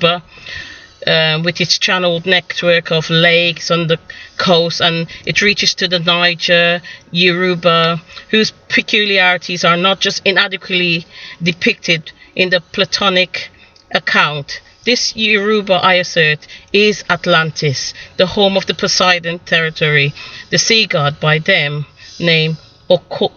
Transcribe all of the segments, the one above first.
Yoruba, with its channeled network of lakes on the coast, and it reaches to the Niger, Yoruba, whose peculiarities are not just inadequately depicted in the Platonic account. This Yoruba, I assert, is Atlantis, the home of the Poseidon territory, the sea god by them named Okokun,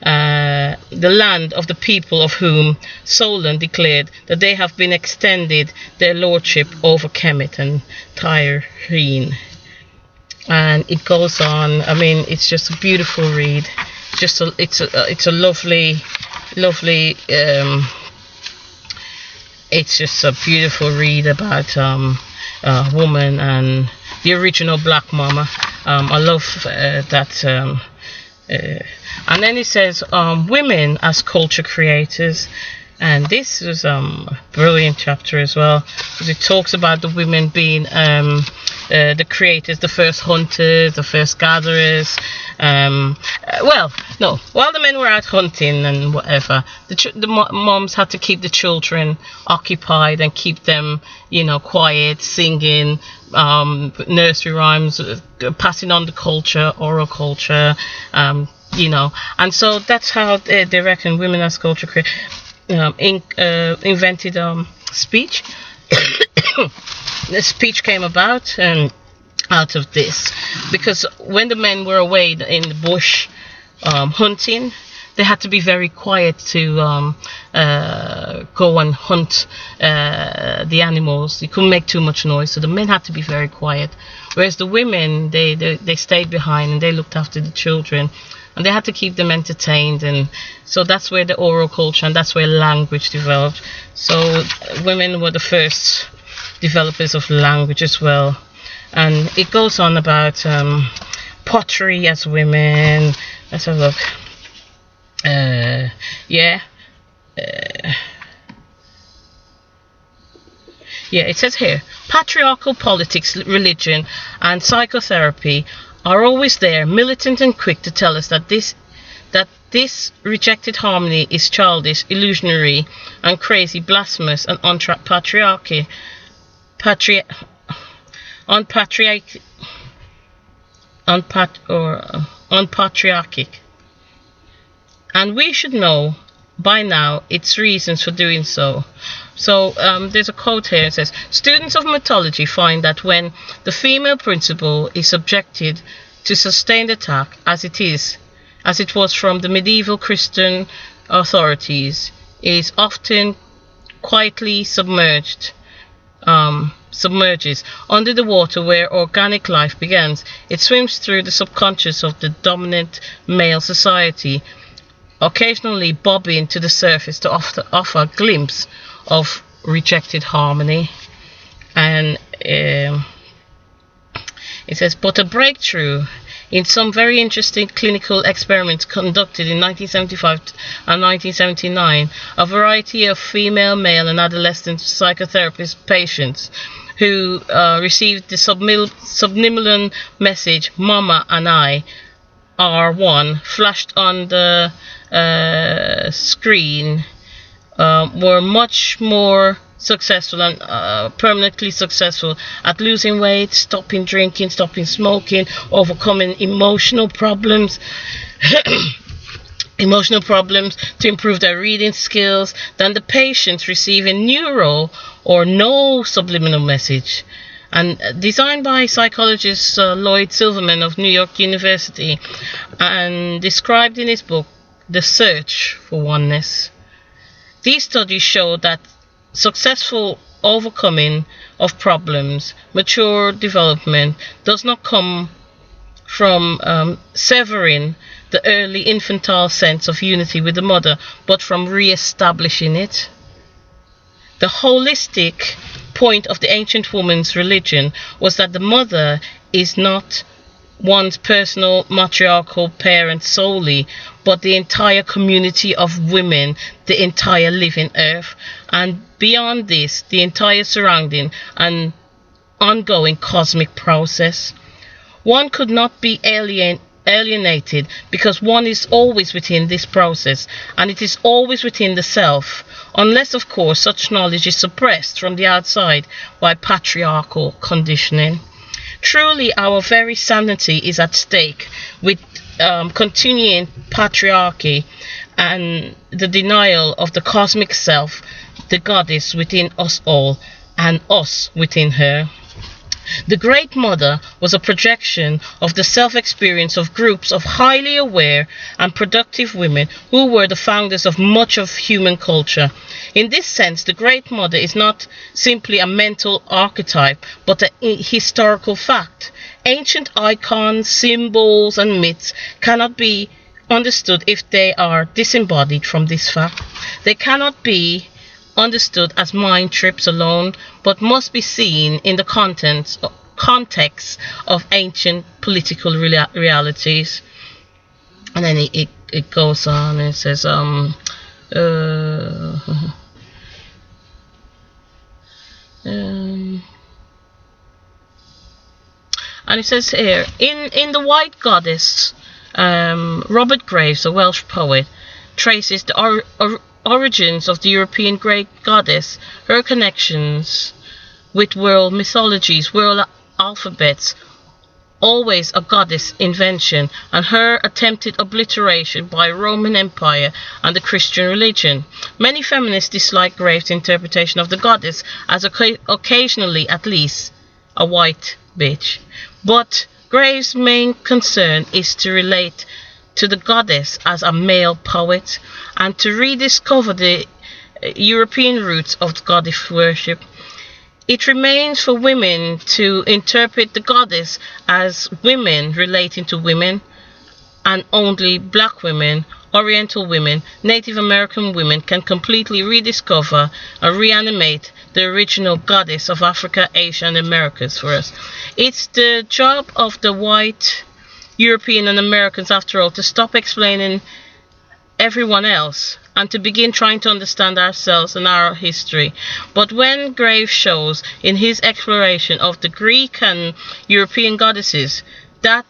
the land of the people of whom Solon declared that they have been extended their lordship over Kemet and Tyrene. And it goes on. I mean, it's just a beautiful read. It's a lovely. It's just a beautiful read about a woman and the original Black Mama. I love that. And then it says women as culture creators, and this is a brilliant chapter as well, because it talks about the women being the creators, the first hunters, the first gatherers. While the men were out hunting and whatever, the moms had to keep the children occupied and keep them, quiet, singing nursery rhymes, passing on the culture, oral culture, and so that's how they reckon women as culture invented speech. The speech came about out of this, because when the men were away in the bush hunting, they had to be very quiet to go and hunt the animals. You couldn't make too much noise, so the men had to be very quiet, whereas the women, they stayed behind and they looked after the children, and they had to keep them entertained. And so that's where the oral culture and that's where language developed. So women were the first developers of language as well. And it goes on about pottery as women. Let's have a look. It says here, patriarchal politics, religion, and psychotherapy are always there, militant and quick to tell us that this rejected harmony is childish, illusionary, and crazy, blasphemous, and unpatriotic. And we should know by now its reasons for doing so. So there's a quote here. It says, students of mythology find that when the female principle is subjected to sustained attack, as it was from the medieval Christian authorities, is often quietly submerges under the water where organic life begins. It swims through the subconscious of the dominant male society, occasionally bobbing to the surface to offer a glimpse of rejected harmony. And it says, but a breakthrough in some very interesting clinical experiments conducted in 1975 and 1979, a variety of female, male, and adolescent psychotherapist patients who received the subliminal message, Mama and I are one, flashed on the screen, were much more successful and permanently successful at losing weight, stopping drinking, stopping smoking, overcoming emotional problems to improve their reading skills than the patients receiving neuro or no subliminal message. And designed by psychologist Lloyd Silverman of New York University, and described in his book The Search for Oneness. These studies show that successful overcoming of problems, mature development, does not come from severing the early infantile sense of unity with the mother, but from re-establishing it. The holistic point of the ancient woman's religion was that the mother is not one's personal matriarchal parent solely, but the entire community of women, the entire living earth, and beyond this, the entire surrounding and ongoing cosmic process. One could not be alienated because one is always within this process, and it is always within the self unless of course such knowledge is suppressed from the outside by patriarchal conditioning. Truly our very sanity is at stake with continuing patriarchy and the denial of the cosmic self, the goddess within us all and us within her. The Great Mother was a projection of the self-experience of groups of highly aware and productive women who were the founders of much of human culture. In this sense, the Great Mother is not simply a mental archetype, but a historical fact. Ancient icons, symbols, and myths cannot be understood if they are disembodied from this fact. They cannot be understood as mind trips alone, but must be seen in the context of ancient political realities. And then it goes on. It says and it says here in The White Goddess, Robert Graves, a Welsh poet, traces the origins of the European great goddess, her connections with world mythologies, world alphabets, always a goddess invention, and her attempted obliteration by Roman Empire and the Christian religion. Many feminists dislike Graves' interpretation of the goddess as occasionally, at least, a white bitch. But Graves' main concern is to relate to the goddess as a male poet and to rediscover the European roots of goddess worship. It remains for women to interpret the goddess as women relating to women, and only black women, Oriental women, Native American women can completely rediscover and reanimate the original goddess of Africa, Asia, and Americas for us. It's the job of the white European and Americans, after all, to stop explaining everyone else and to begin trying to understand ourselves and our history. But when Graves shows in his exploration of the Greek and European goddesses that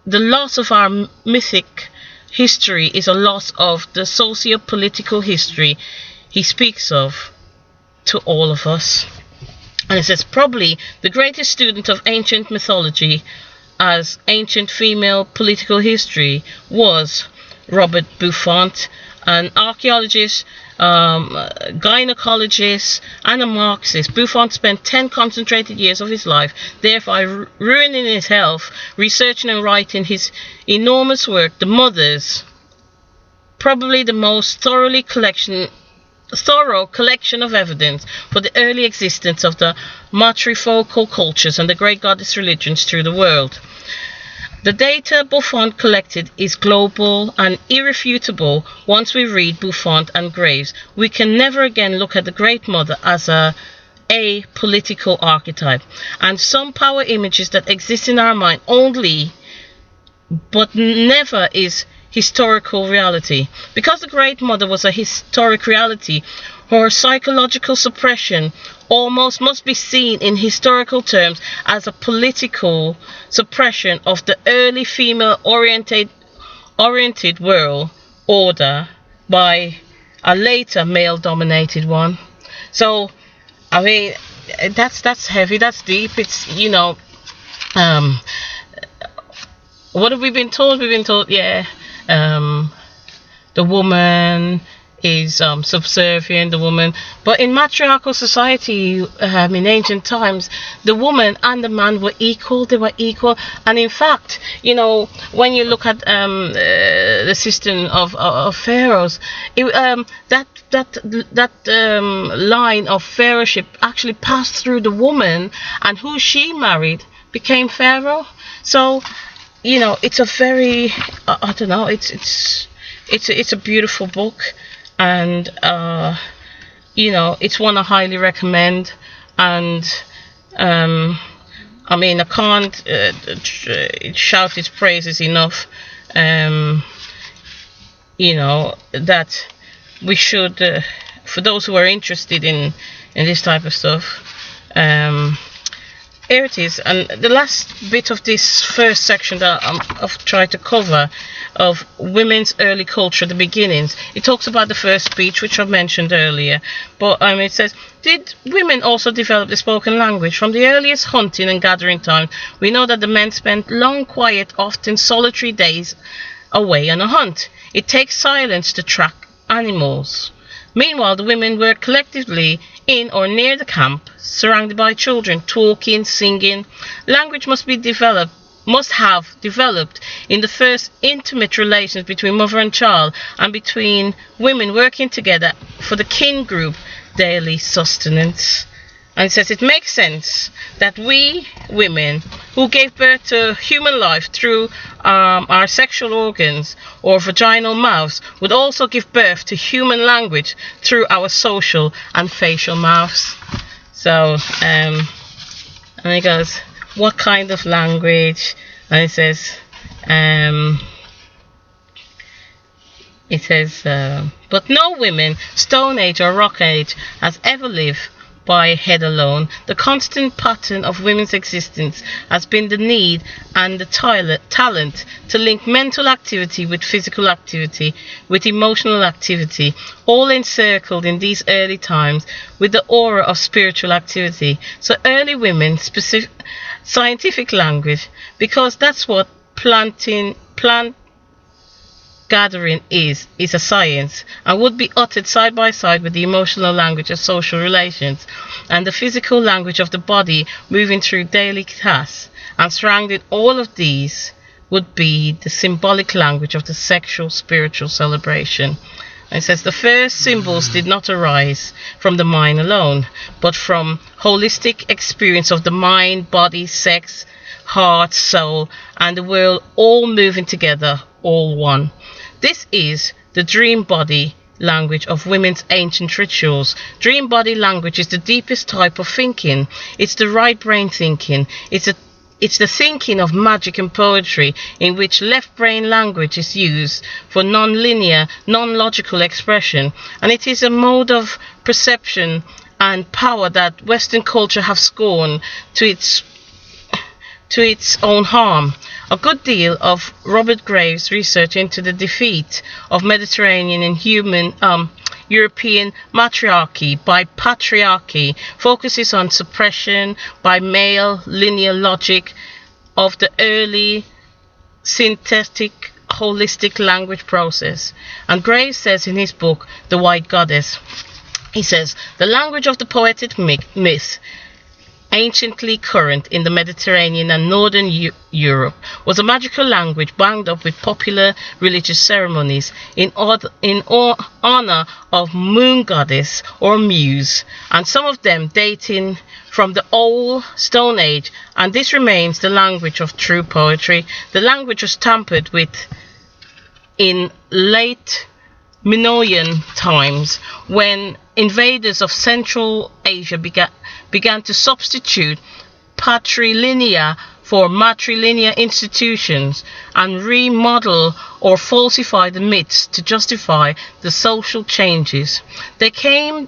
the loss of our mythic history is a loss of the socio-political history he speaks of to all of us. And it says, probably the greatest student of ancient mythology as ancient female political history was Robert Buffon, an archaeologist, gynecologist, and a Marxist. Buffon spent 10 concentrated years of his life, thereby ruining his health, researching and writing his enormous work, The Mothers, probably the most thorough collection of evidence for the early existence of the matrifocal cultures and the great goddess religions through the world. The data Buffon collected is global and irrefutable. Once we read Buffon and Graves, we can never again look at the Great Mother as a political archetype and some power images that exist in our mind only, but never is historical reality. Because the Great Mother was a historic reality, her psychological suppression almost must be seen in historical terms as a political suppression of the early female-oriented world order by a later male-dominated one. So, I mean, that's heavy, that's deep. It's, you know, what have we been told? We've been told, yeah, the woman is subservient, the woman, but in matriarchal society, in ancient times, the woman and the man were equal. They were equal, and in fact, you know, when you look at the system of pharaohs, that line of pharaohship actually passed through the woman, and who she married became pharaoh. So, you know, it's a very, I don't know, it's a beautiful book. And you know, it's one I highly recommend. And I mean, I can't shout its praises enough. You know, that we should, for those who are interested in this type of stuff, here it is, and the last bit of this first section that I've tried to cover of women's early culture, the beginnings. It talks about the first speech, which I mentioned earlier, but it says, did women also develop the spoken language? From the earliest hunting and gathering time, we know that the men spent long, quiet, often solitary days away on a hunt. It takes silence to track animals. Meanwhile, the women were collectively in or near the camp, surrounded by children, talking, singing. Language must have developed in the first intimate relations between mother and child, and between women working together for the kin group daily sustenance. And it says it makes sense that we women who gave birth to human life through our sexual organs or vaginal mouths would also give birth to human language through our social and facial mouths. So and it goes, what kind of language? And it says but no women, Stone Age or Rock Age, has ever lived by head alone. The constant pattern of women's existence has been the need and the talent to link mental activity with physical activity, with emotional activity, all encircled in these early times with the aura of spiritual activity. So early women specific scientific language, because that's what plant gathering is a science, and would be uttered side by side with the emotional language of social relations and the physical language of the body moving through daily tasks, and surrounding all of these would be the symbolic language of the sexual spiritual celebration. And it says the first symbols did not arise from the mind alone, but from holistic experience of the mind, body, sex, heart, soul, and the world all moving together, all one. This is the dream body language of women's ancient rituals. Dream body language is the deepest type of thinking. It's the right brain thinking. It's the thinking of magic and poetry, in which left brain language is used for non-linear, non-logical expression, and it is a mode of perception and power that Western culture have scorned to its own harm. A good deal of Robert Graves' research into the defeat of Mediterranean and European matriarchy by patriarchy focuses on suppression by male linear logic of the early synthetic holistic language process. And Graves says in his book, The White Goddess, he says, the language of the poetic myth, anciently current in the Mediterranean and Northern Europe, was a magical language bound up with popular religious ceremonies in honor of moon goddess or muse, and some of them dating from the old Stone Age, and this remains the language of true poetry. The language was tampered with in late Minoan times, when invaders of Central Asia began to substitute patrilinear for matrilinear institutions and remodel or falsify the myths to justify the social changes. Then came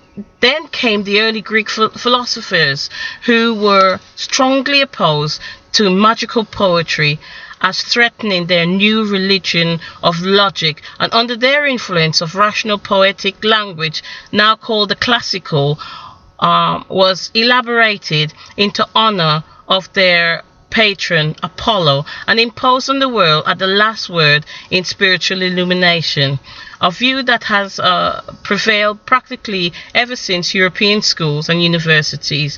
the early Greek philosophers, who were strongly opposed to magical poetry as threatening their new religion of logic, and under their influence of rational poetic language, now called the classical, was elaborated into honor of their patron Apollo, and imposed on the world as the last word in spiritual illumination, a view that has prevailed practically ever since European schools and universities,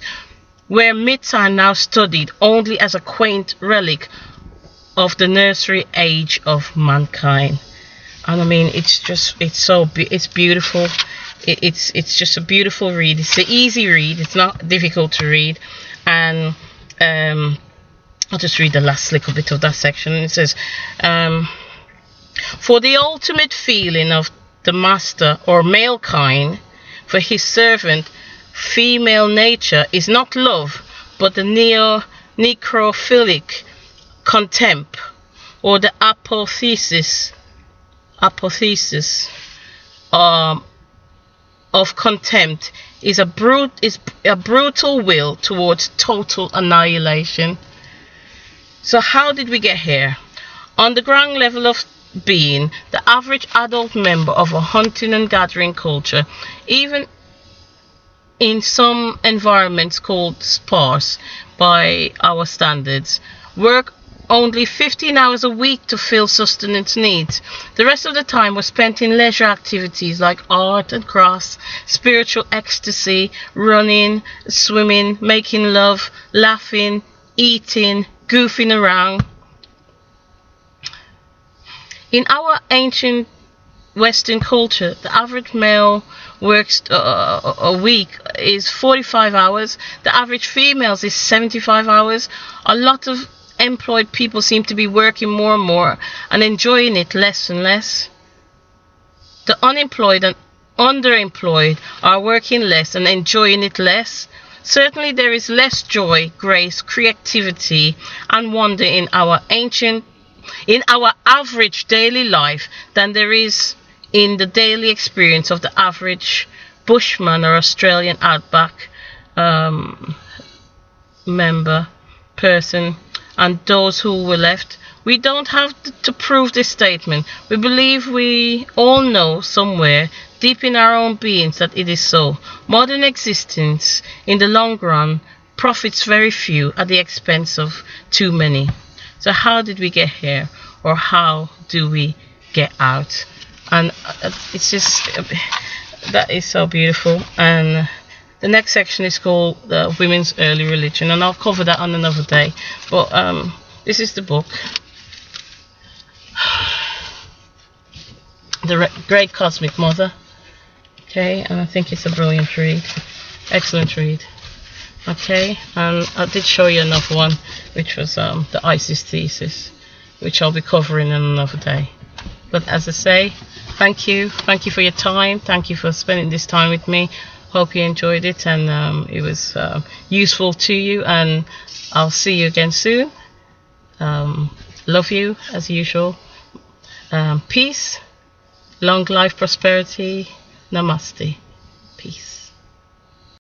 where myths are now studied only as a quaint relic of the nursery age of mankind. And I mean, it's beautiful. It's just a beautiful read. It's an easy read. It's not difficult to read. And I'll just read the last little bit of that section. It says, for the ultimate feeling of the master or male kind for his servant female nature is not love, but the necrophilic contempt, or the apotheosis of contempt is a brutal will towards total annihilation. So how did we get here? On the ground level of being, the average adult member of a hunting and gathering culture, even in some environments called sparse by our standards, work only 15 hours a week to fill sustenance needs. The rest of the time was spent in leisure activities like art and crafts, spiritual ecstasy, running, swimming, making love, laughing, eating, goofing around. In our ancient Western culture, the average male works a week is 45 hours. The average females is 75 hours. A lot of employed people seem to be working more and more and enjoying it less and less. The unemployed and underemployed are working less and enjoying it less. Certainly there is less joy, grace, creativity and wonder in our average daily life than there is in the daily experience of the average bushman or Australian outback member person and those who were left. We don't have to prove this statement. We believe we all know somewhere deep in our own beings that it is so. Modern existence in the long run profits very few at the expense of too many. So how did we get here, or how do we get out? And it's just that is so beautiful. And the next section is called Women's Early Religion, and I'll cover that on another day. But this is the book, The Great Cosmic Mother. Okay, and I think it's a brilliant read, excellent read. Okay, and I did show you another one, which was the ISIS thesis, which I'll be covering in another day. But as I say, thank you for your time. Thank you for spending this time with me. Hope you enjoyed it and it was useful to you, and I'll see you again soon. Love you as usual. Peace, long life, prosperity. Namaste. Peace.